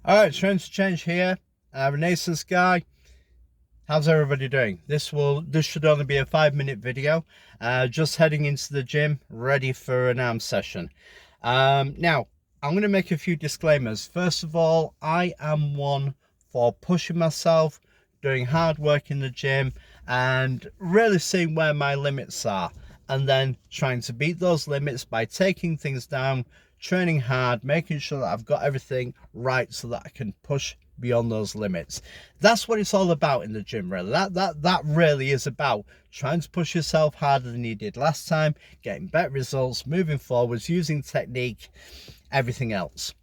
Alright, Trends to Change here. Renaissance guy. How's everybody doing? This should only be a 5-minute video. Just heading into the gym, ready for an arm session. Now, I'm going to make a few disclaimers. First of all, I am one for pushing myself, doing hard work in the gym, and really seeing where my limits are, and then trying to beat those limits by taking things down, training hard, making sure that I've got everything right so that I can push beyond those limits. That's what it's all about in the gym, really. That really is about trying to push yourself harder than you did last time, getting better results, moving forwards, using technique, everything else.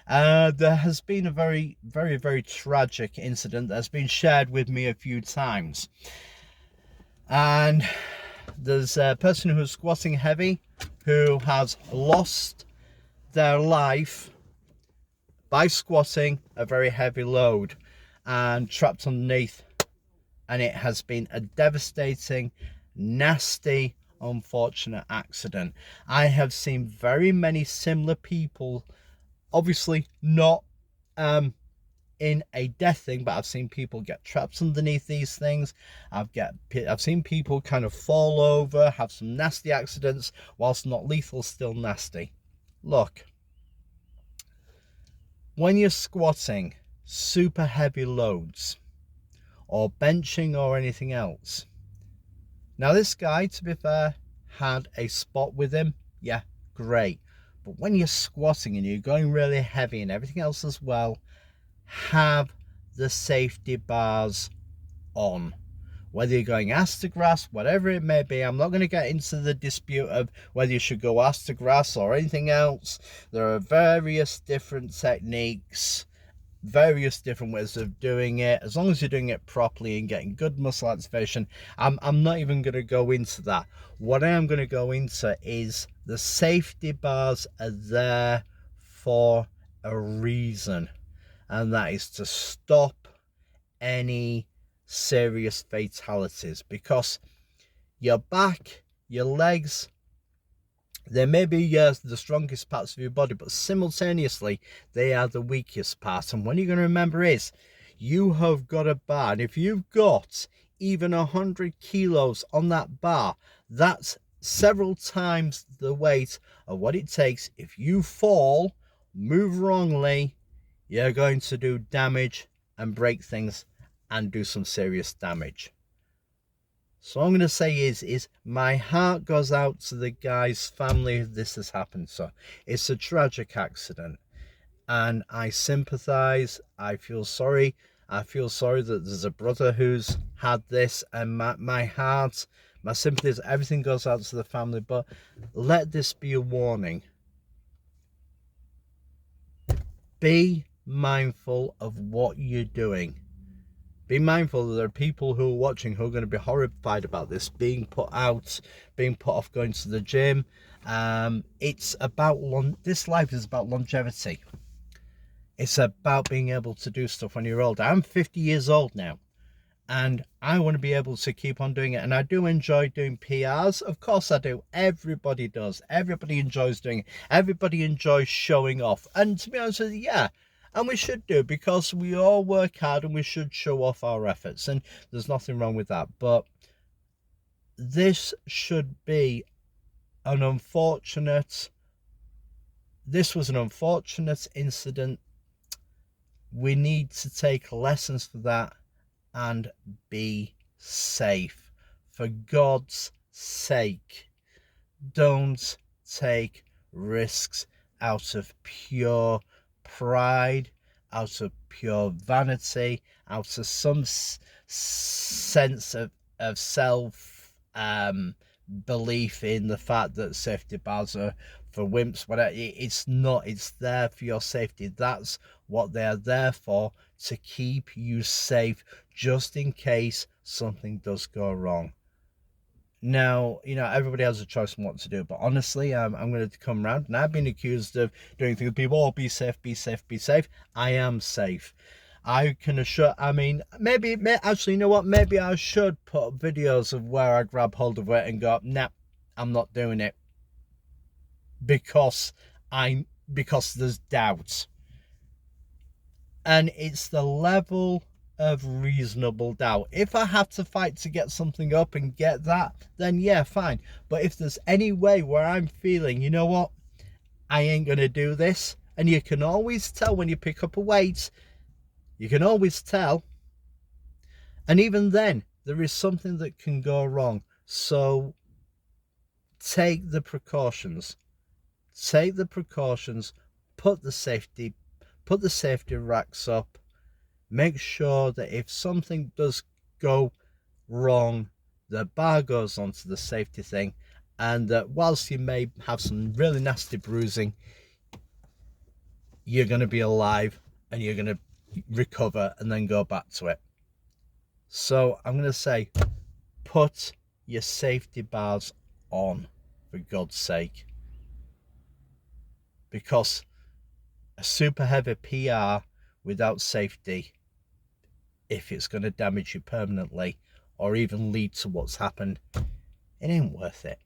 There has been a very tragic incident that's been shared with me a few times, and there's a person who's squatting heavy who has lost their life by squatting a very heavy load and trapped underneath, and it has been a devastating, nasty, unfortunate accident. I have seen very many similar people, obviously not in a death thing, but I've seen people get trapped underneath these things. I've seen people kind of fall over, have some nasty accidents, whilst not lethal, still nasty. Look, when you're squatting super heavy loads or benching or anything else, now this guy, to be fair, had a spot with him, yeah, great. But when you're squatting and you're going really heavy and everything else as well, have the safety bars on. Whether you're going ass to grass, whatever it may be, I'm not going to get into the dispute of whether you should go ass to grass or anything else. There are various different techniques, various different ways of doing it. As long as you're doing it properly and getting good muscle activation, I'm not even going to go into that. What I am going to go into is the safety bars are there for a reason, and that is to stop any serious fatalities, because your back, your legs, they may be the strongest parts of your body, but simultaneously they are the weakest part. And what you're going to remember is you have got a bar, and if you've got even 100 kilos on that bar, that's several times the weight of what it takes. If you fall, move wrongly, you're going to do damage and break things and do some serious damage. So all I'm going to say is my heart goes out to the guy's family this has happened to. It's a tragic accident, and I sympathize. I feel sorry. I feel sorry that there's a brother who's had this, and my heart, my sympathies, everything goes out to the family. But let this be a warning. Be mindful of what you're doing. Be mindful that there are people who are watching who are going to be horrified about this, being put off going to the gym. It's about this life is about longevity. It's about being able to do stuff when you're older. I'm 50 years old now, and I want to be able to keep on doing it. And I do enjoy doing PRs. Of course I do. Everybody does. Everybody enjoys doing it. Everybody enjoys showing off. And to be honest with you, yeah, and we should do, because we all work hard and we should show off our efforts, and there's nothing wrong with that. But this should be an unfortunate, this was an unfortunate incident. We need to take lessons for that and be safe. For God's sake, don't take risks out of pure pride, out of pure vanity, out of some sense of self belief in the fact that safety bars are for wimps. Whatever, it's not. It's there for your safety. That's what they're there for, to keep you safe, just in case something does go wrong. Now, everybody has a choice on what to do, but honestly, I'm going to come around, and I've been accused of doing things. People, oh, be safe, be safe, be safe. I am safe. I can assure, actually, you know what? Maybe I should put videos of where I grab hold of it and go, nah, I'm not doing it, because there's doubt. And it's the level of reasonable doubt. If I have to fight to get something up and get that, then yeah, fine. But if there's any way where I'm feeling, you know what, I ain't going to do this, and you can always tell when you pick up a weight, you can always tell. And even then, there is something that can go wrong. So take the precautions. Take the precautions. Put the safety racks up. Make sure that if something does go wrong, the bar goes onto the safety thing, and that whilst you may have some really nasty bruising, you're going to be alive and you're going to recover and then go back to it. So I'm going to say, put your safety bars on, for God's sake, because a super heavy PR without safety, if it's going to damage you permanently or even lead to what's happened, it ain't worth it.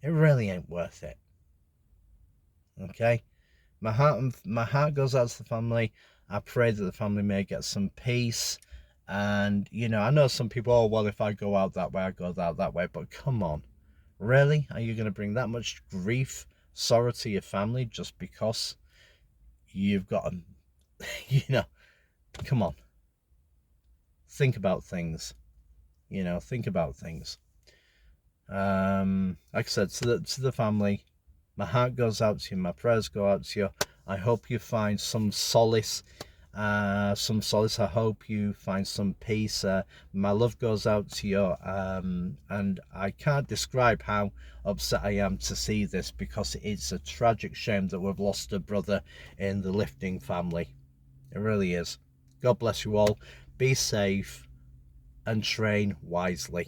It really ain't worth it. Okay, my heart goes out to the family. I pray that the family may get some peace. And you know, I know some people, oh well, if I go out that way, I go out that way. But come on, really? Are you going to bring that much grief, sorrow to your family just because you've got a, you know, come on. Think about things. You know, think about things. Like I said, to the family, my heart goes out to you, my prayers go out to you. I hope you find some solace. I hope you find some peace. My love goes out to you, and I can't describe how upset I am to see this, because it's a tragic shame that we've lost a brother in the lifting family. It really is. God bless you all. Be safe and train wisely.